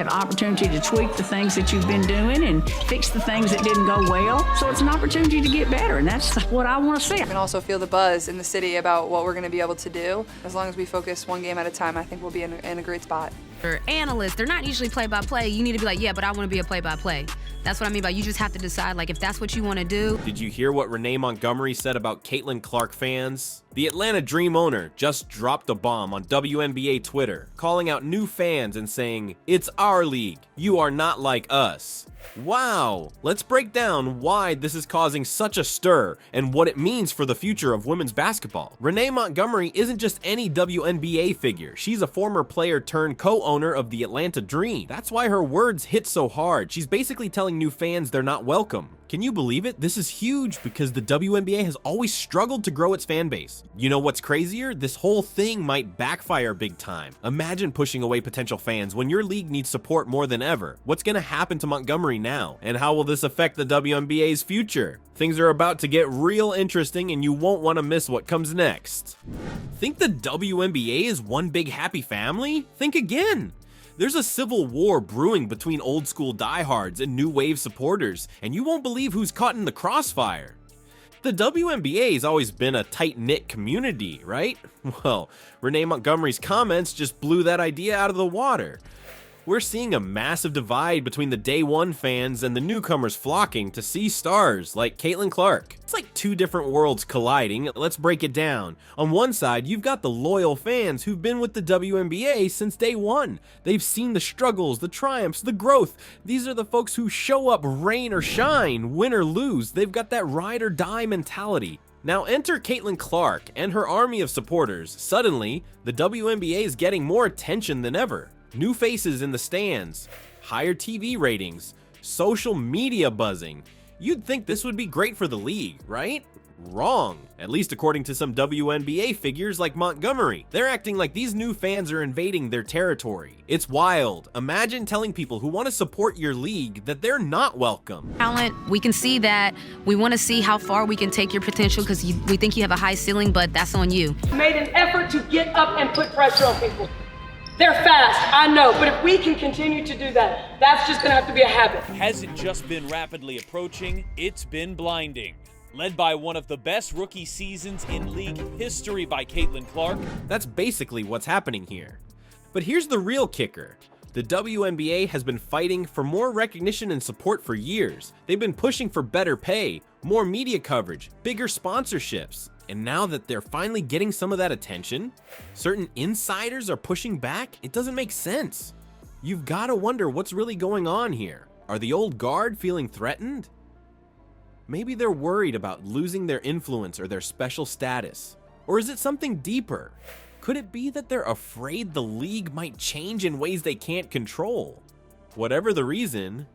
have opportunity to tweak the things that you've been doing and fix the things that didn't go well. So it's an opportunity to get better, and that's what I want to see. I can also feel the buzz in the city about what we're going to be able to do. As long as we focus one game at a time, I think we'll be in a great spot. For analysts, they're not usually play-by-play. You need to be like, yeah, but I want to be a play-by-play. That's what I mean by you just have to decide, like, if that's what you want to do. Did you hear what Renee Montgomery said about Caitlin Clark fans? The Atlanta Dream owner just dropped a bomb on WNBA Twitter, calling out new fans and saying, "It's our league. You are not like us." Wow, let's break down why this is causing such a stir and what it means for the future of women's basketball. Renee Montgomery isn't just any WNBA figure. She's a former player turned co-owner of the Atlanta Dream. That's why her words hit so hard. She's basically telling new fans they're not welcome. Can you believe it? This is huge because the WNBA has always struggled to grow its fan base. You know what's crazier? This whole thing might backfire big time. Imagine pushing away potential fans when your league needs support more than ever. What's gonna happen to Montgomery now? And how will this affect the WNBA's future? Things are about to get real interesting and you won't want to miss what comes next. Think the WNBA is one big happy family? Think again. There's a civil war brewing between old school diehards and new wave supporters, and you won't believe who's caught in the crossfire. The WNBA has always been a tight-knit community, right? Well, Renee Montgomery's comments just blew that idea out of the water. We're seeing a massive divide between the Day One fans and the newcomers flocking to see stars like Caitlin Clark. It's like two different worlds colliding. Let's break it down. On one side, you've got the loyal fans who've been with the WNBA since day one. They've seen the struggles, the triumphs, the growth. These are the folks who show up rain or shine, win or lose. They've got that ride or die mentality. Now enter Caitlin Clark and her army of supporters. Suddenly, the WNBA is getting more attention than ever. New faces in the stands, higher TV ratings, social media buzzing. You'd think this would be great for the league, right? Wrong, at least according to some WNBA figures like Montgomery. They're acting like these new fans are invading their territory. It's wild. Imagine telling people who want to support your league that they're not welcome. Talent, we can see that. We want to see how far we can take your potential because we think you have a high ceiling, but that's on you. Made an effort to get up and put pressure on people. They're fast, I know, but if we can continue to do that, that's just gonna have to be a habit. Hasn't just been rapidly approaching, it's been blinding. Led by one of the best rookie seasons in league history by Caitlin Clark. That's basically what's happening here. But here's the real kicker. The WNBA has been fighting for more recognition and support for years. They've been pushing for better pay, more media coverage, bigger sponsorships. And now that they're finally getting some of that attention, certain insiders are pushing back. It doesn't make sense. You've got to wonder what's really going on here. Are the old guard feeling threatened? Maybe they're worried about losing their influence or their special status. Or is it something deeper? Could it be that they're afraid the league might change in ways they can't control? Whatever the reason,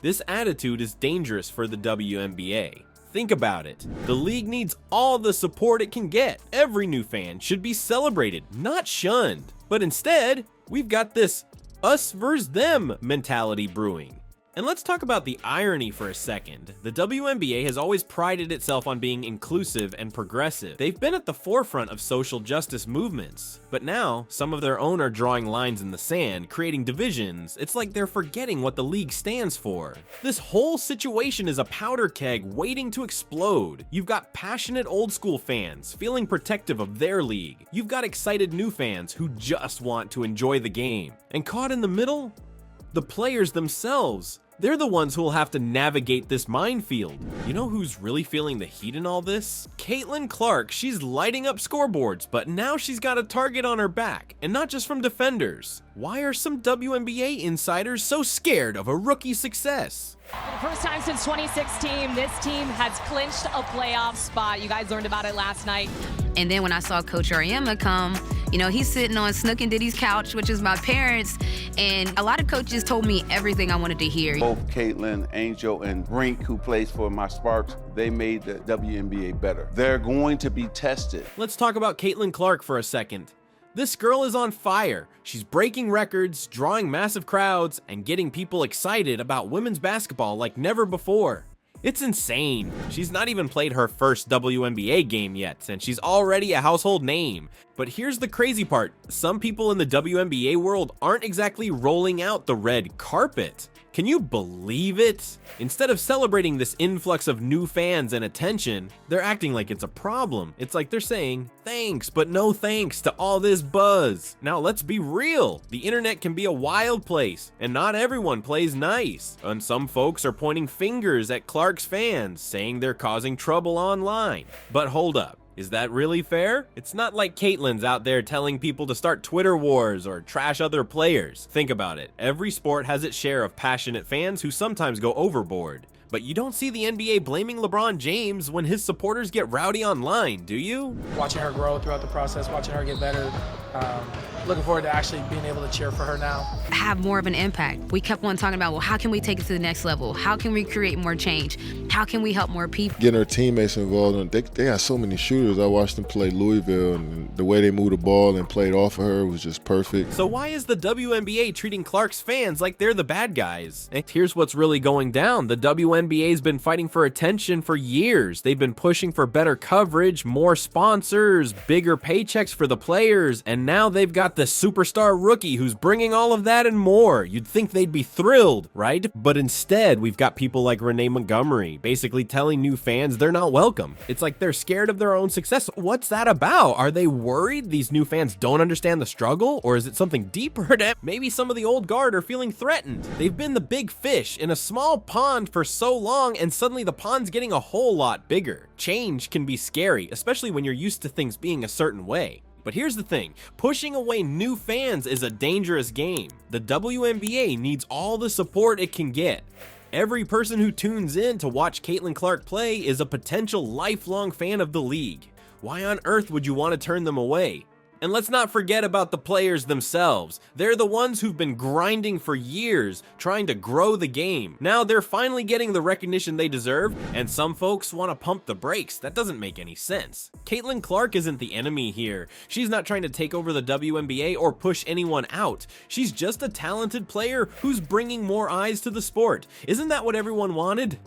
this attitude is dangerous for the WNBA. Think about it. The league needs all the support it can get. Every new fan should be celebrated, not shunned. But instead, we've got this us versus them mentality brewing. And let's talk about the irony for a second. The WNBA has always prided itself on being inclusive and progressive. They've been at the forefront of social justice movements. But now, some of their own are drawing lines in the sand, creating divisions. It's like they're forgetting what the league stands for. This whole situation is a powder keg waiting to explode. You've got passionate old school fans feeling protective of their league. You've got excited new fans who just want to enjoy the game. And caught in the middle? The players themselves. They're the ones who will have to navigate this minefield. You know who's really feeling the heat in all this? Caitlin Clark. She's lighting up scoreboards, but now she's got a target on her back, and not just from defenders. Why are some WNBA insiders so scared of a rookie success? For the first time since 2016, this team has clinched a playoff spot. You guys learned about it last night. And then when I saw Coach Ariema come, you know, he's sitting on Snook and Diddy's couch, which is my parents, and a lot of coaches told me everything I wanted to hear. Both Caitlin, Angel, and Brink, who plays for my Sparks, they made the WNBA better. They're going to be tested. Let's talk about Caitlin Clark for a second. This girl is on fire. She's breaking records, drawing massive crowds, and getting people excited about women's basketball like never before. It's insane. She's not even played her first WNBA game yet, and she's already a household name. But here's the crazy part. Some people in the WNBA world aren't exactly rolling out the red carpet. Can you believe it? Instead of celebrating this influx of new fans and attention, they're acting like it's a problem. It's like they're saying, thanks, but no thanks to all this buzz. Now let's be real. The internet can be a wild place, and not everyone plays nice. And some folks are pointing fingers at Clark's fans, saying they're causing trouble online. But hold up. Is that really fair? It's not like Caitlyn's out there telling people to start Twitter wars or trash other players. Think about it. Every sport has its share of passionate fans who sometimes go overboard. But you don't see the NBA blaming LeBron James when his supporters get rowdy online, do you? Watching her grow throughout the process, watching her get better. Looking forward to actually being able to cheer for her now. Have more of an impact. We kept on talking about, well, how can we take it to the next level? How can we create more change? How can we help more people? Getting her teammates involved, and they got so many shooters. I watched them play Louisville, and the way they moved the ball and played off of her was just perfect. So why is the WNBA treating Clark's fans like they're the bad guys? And here's what's really going down. The WNBA's been fighting for attention for years. They've been pushing for better coverage, more sponsors, bigger paychecks for the players, and now they've got the superstar rookie who's bringing all of that and more. You'd think they'd be thrilled, right? But instead, we've got people like Renee Montgomery basically telling new fans they're not welcome. It's like they're scared of their own success. What's that about? Are they worried these new fans don't understand the struggle? Or is it something deeper? Maybe some of the old guard are feeling threatened. They've been the big fish in a small pond for so long, and suddenly the pond's getting a whole lot bigger. Change can be scary, especially when you're used to things being a certain way. But here's the thing, pushing away new fans is a dangerous game. The WNBA needs all the support it can get. Every person who tunes in to watch Caitlin Clark play is a potential lifelong fan of the league. Why on earth would you want to turn them away? And let's not forget about the players themselves. They're the ones who've been grinding for years, trying to grow the game. Now they're finally getting the recognition they deserve, and some folks want to pump the brakes. That doesn't make any sense. Caitlin Clark isn't the enemy here. She's not trying to take over the WNBA or push anyone out. She's just a talented player who's bringing more eyes to the sport. Isn't that what everyone wanted?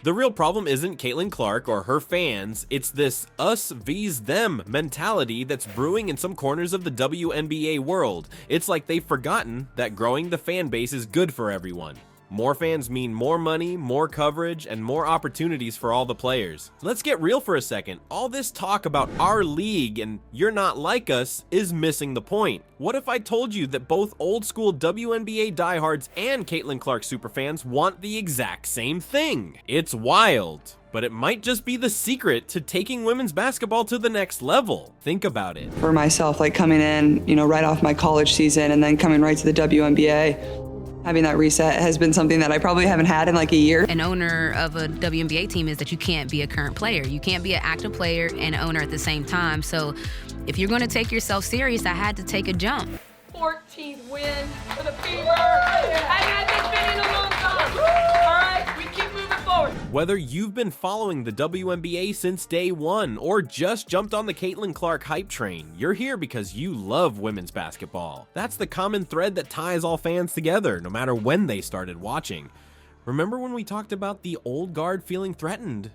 The real problem isn't Caitlin Clark or her fans, it's this us vs them mentality that's brewing in some corners of the WNBA world. It's like they've forgotten that growing the fan base is good for everyone. More fans mean more money, more coverage, and more opportunities for all the players. Let's get real for a second. All this talk about our league and you're not like us is missing the point. What if I told you that both old school WNBA diehards and Caitlin Clark superfans want the exact same thing? It's wild. But it might just be the secret to taking women's basketball to the next level. Think about it. For myself, like coming in, right off my college season and then coming right to the WNBA, having that reset has been something that I probably haven't had in like a year. An owner of a WNBA team is that you can't be a current player. You can't be an active player and owner at the same time. So if you're going to take yourself serious, I had to take a jump. 14th win for the Fever. I had this been in a long time. All right, we keep moving forward. Whether you've been following the WNBA since day one or just jumped on the Caitlin Clark hype train, you're here because you love women's basketball. That's the common thread that ties all fans together, no matter when they started watching. Remember when we talked about the old guard feeling threatened?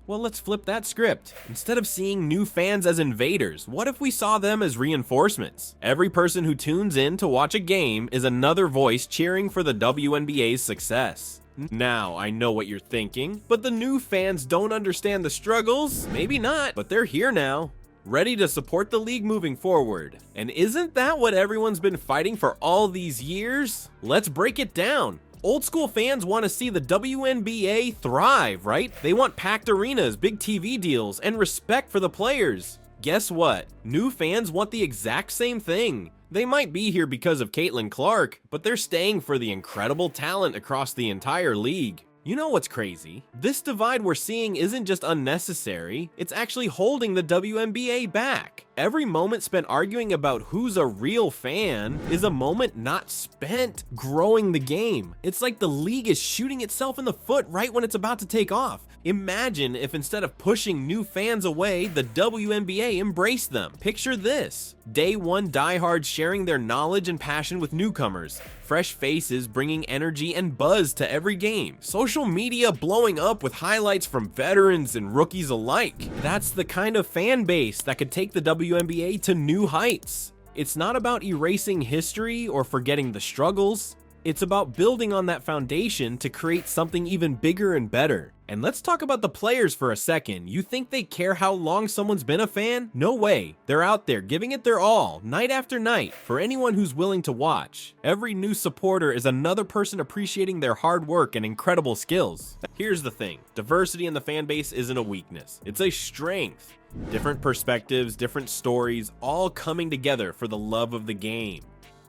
Well, let's flip that script. Instead of seeing new fans as invaders, what if we saw them as reinforcements? Every person who tunes in to watch a game is another voice cheering for the WNBA's success. Now, I know what you're thinking, but the new fans don't understand the struggles? Maybe not, but they're here now, ready to support the league moving forward. And isn't that what everyone's been fighting for all these years? Let's break it down. Old school fans want to see the WNBA thrive, right? They want packed arenas, big TV deals, and respect for the players. Guess what? New fans want the exact same thing. They might be here because of Caitlin Clark, but they're staying for the incredible talent across the entire league. You know what's crazy? This divide we're seeing isn't just unnecessary, it's actually holding the WNBA back. Every moment spent arguing about who's a real fan is a moment not spent growing the game. It's like the league is shooting itself in the foot right when it's about to take off. Imagine if instead of pushing new fans away, the WNBA embraced them. Picture this: Day One diehards sharing their knowledge and passion with newcomers, fresh faces bringing energy and buzz to every game, social media blowing up with highlights from veterans and rookies alike. That's the kind of fan base that could take the WNBA to new heights. It's not about erasing history or forgetting the struggles. It's about building on that foundation to create something even bigger and better. And let's talk about the players for a second. You think they care how long someone's been a fan? No way. They're out there giving it their all, night after night, for anyone who's willing to watch. Every new supporter is another person appreciating their hard work and incredible skills. Here's the thing: diversity in the fan base isn't a weakness, it's a strength. Different perspectives, different stories, all coming together for the love of the game.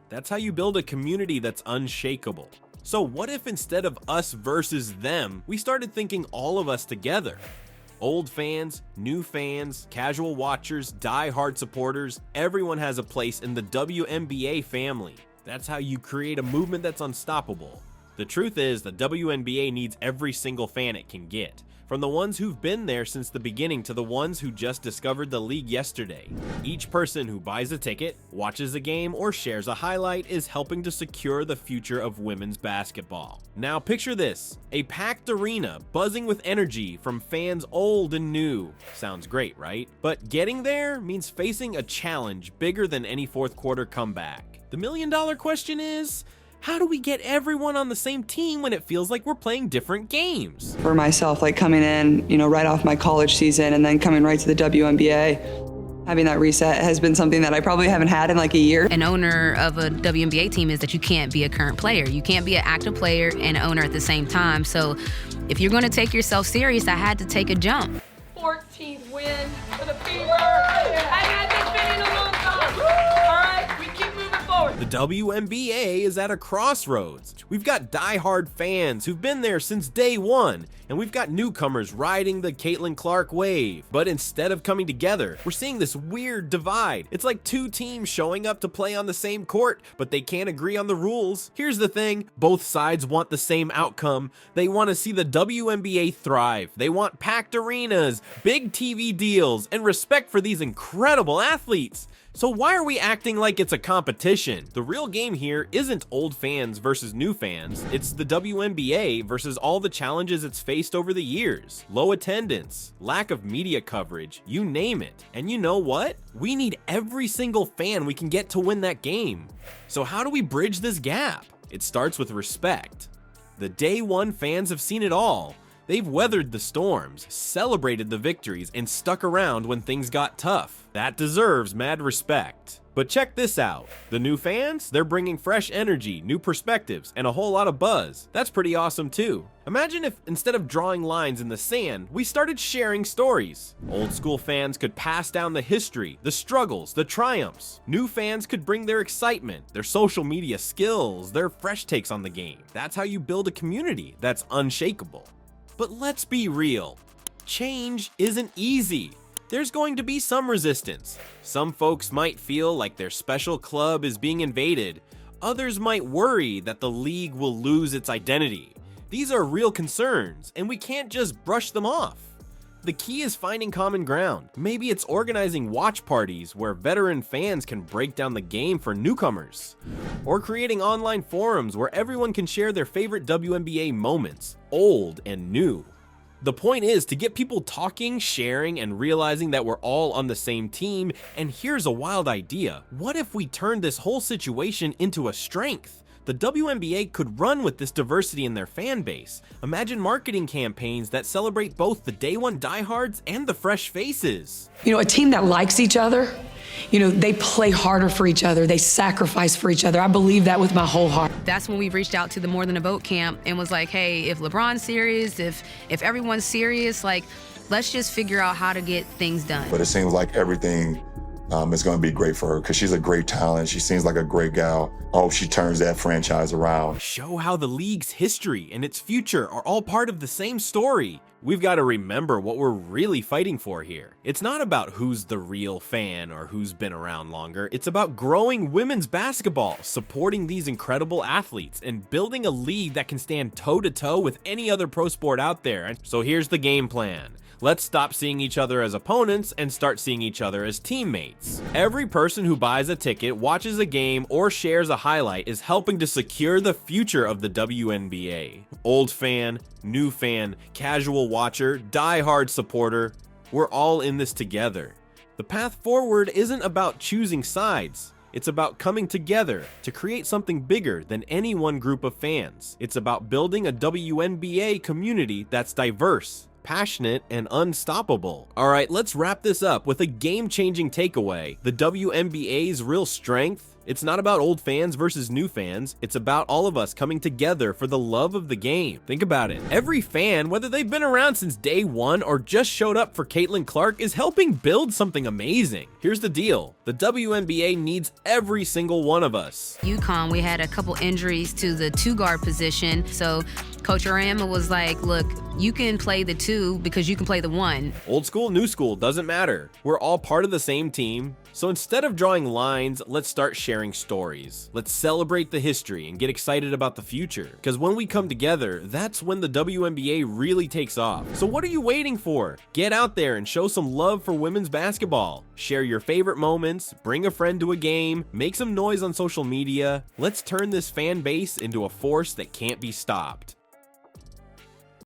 That's how you build a community that's unshakable. So what if instead of us versus them, we started thinking all of us together? Old fans, new fans, casual watchers, die-hard supporters, everyone has a place in the WNBA family. That's how you create a movement that's unstoppable. The truth is, the WNBA needs every single fan it can get. From the ones who've been there since the beginning to the ones who just discovered the league yesterday. Each person who buys a ticket, watches a game, or shares a highlight is helping to secure the future of women's basketball. Now picture this: a packed arena buzzing with energy from fans old and new. Sounds great, right? But getting there means facing a challenge bigger than any fourth quarter comeback. The million-dollar question is, how do we get everyone on the same team when it feels like we're playing different games? For myself, like coming in, right off my college season and then coming right to the WNBA, having that reset has been something that I probably haven't had in like a year. An owner of a WNBA team is that you can't be a current player. You can't be an active player and owner at the same time. So if you're going to take yourself serious, I had to take a jump. 14th win for the Fever. I had been in a long time. All right, we keep moving forward. The WNBA is at a crossroads. We've got die-hard fans who've been there since day one, and we've got newcomers riding the Caitlin Clark wave. But instead of coming together, we're seeing this weird divide. It's like two teams showing up to play on the same court, but they can't agree on the rules. Here's the thing: both sides want the same outcome. They want to see the WNBA thrive. They want packed arenas, big TV deals, and respect for these incredible athletes. So why are we acting like it's a competition? The real game here isn't old fans versus new fans. It's the WNBA versus all the challenges it's faced over the years. Low attendance, lack of media coverage, you name it. And you know what? We need every single fan we can get to win that game. So how do we bridge this gap? It starts with respect. The day one fans have seen it all. They've weathered the storms, celebrated the victories, and stuck around when things got tough. That deserves mad respect. But check this out. The new fans, they're bringing fresh energy, new perspectives, and a whole lot of buzz. That's pretty awesome too. Imagine if instead of drawing lines in the sand, we started sharing stories. Old school fans could pass down the history, the struggles, the triumphs. New fans could bring their excitement, their social media skills, their fresh takes on the game. That's how you build a community that's unshakable. But let's be real, change isn't easy. There's going to be some resistance. Some folks might feel like their special club is being invaded. Others might worry that the league will lose its identity. These are real concerns, and we can't just brush them off. The key is finding common ground. Maybe it's organizing watch parties where veteran fans can break down the game for newcomers. Or creating online forums where everyone can share their favorite WNBA moments, old and new. The point is to get people talking, sharing, and realizing that we're all on the same team. And here's a wild idea. What if we turned this whole situation into a strength? The WNBA could run with this diversity in their fan base. Imagine marketing campaigns that celebrate both the day one diehards and the fresh faces. A team that likes each other, they play harder for each other. They sacrifice for each other. I believe that with my whole heart. That's when we reached out to the More Than a Vote camp and was like, hey, if LeBron's serious, if everyone's serious, let's just figure out how to get things done. But it seems like everything It's going to be great for her because she's a great talent. She seems like a great gal. I hope she turns that franchise around. Show how the league's history and its future are all part of the same story. We've got to remember what we're really fighting for here. It's not about who's the real fan or who's been around longer. It's about growing women's basketball, supporting these incredible athletes, and building a league that can stand toe-to-toe with any other pro sport out there. So here's the game plan. Let's stop seeing each other as opponents and start seeing each other as teammates. Every person who buys a ticket, watches a game, or shares a highlight is helping to secure the future of the WNBA. Old fan, new fan, casual watcher, die-hard supporter, we're all in this together. The path forward isn't about choosing sides. It's about coming together to create something bigger than any one group of fans. It's about building a WNBA community that's diverse, passionate, and unstoppable. Alright, let's wrap this up with a game-changing takeaway. The WNBA's real strength, it's not about old fans versus new fans, it's about all of us coming together for the love of the game. Think about it. Every fan, whether they've been around since day one or just showed up for Caitlin Clark, is helping build something amazing. Here's the deal. The WNBA needs every single one of us. UConn, we had a couple injuries to the 2-guard position, so Coach Arama was like, look, you can play the 2 because you can play the 1. Old school, new school, doesn't matter. We're all part of the same team. So instead of drawing lines, let's start sharing stories. Let's celebrate the history and get excited about the future. Because when we come together, that's when the WNBA really takes off. So what are you waiting for? Get out there and show some love for women's basketball. Share your favorite moments, bring a friend to a game, make some noise on social media. Let's turn this fan base into a force that can't be stopped.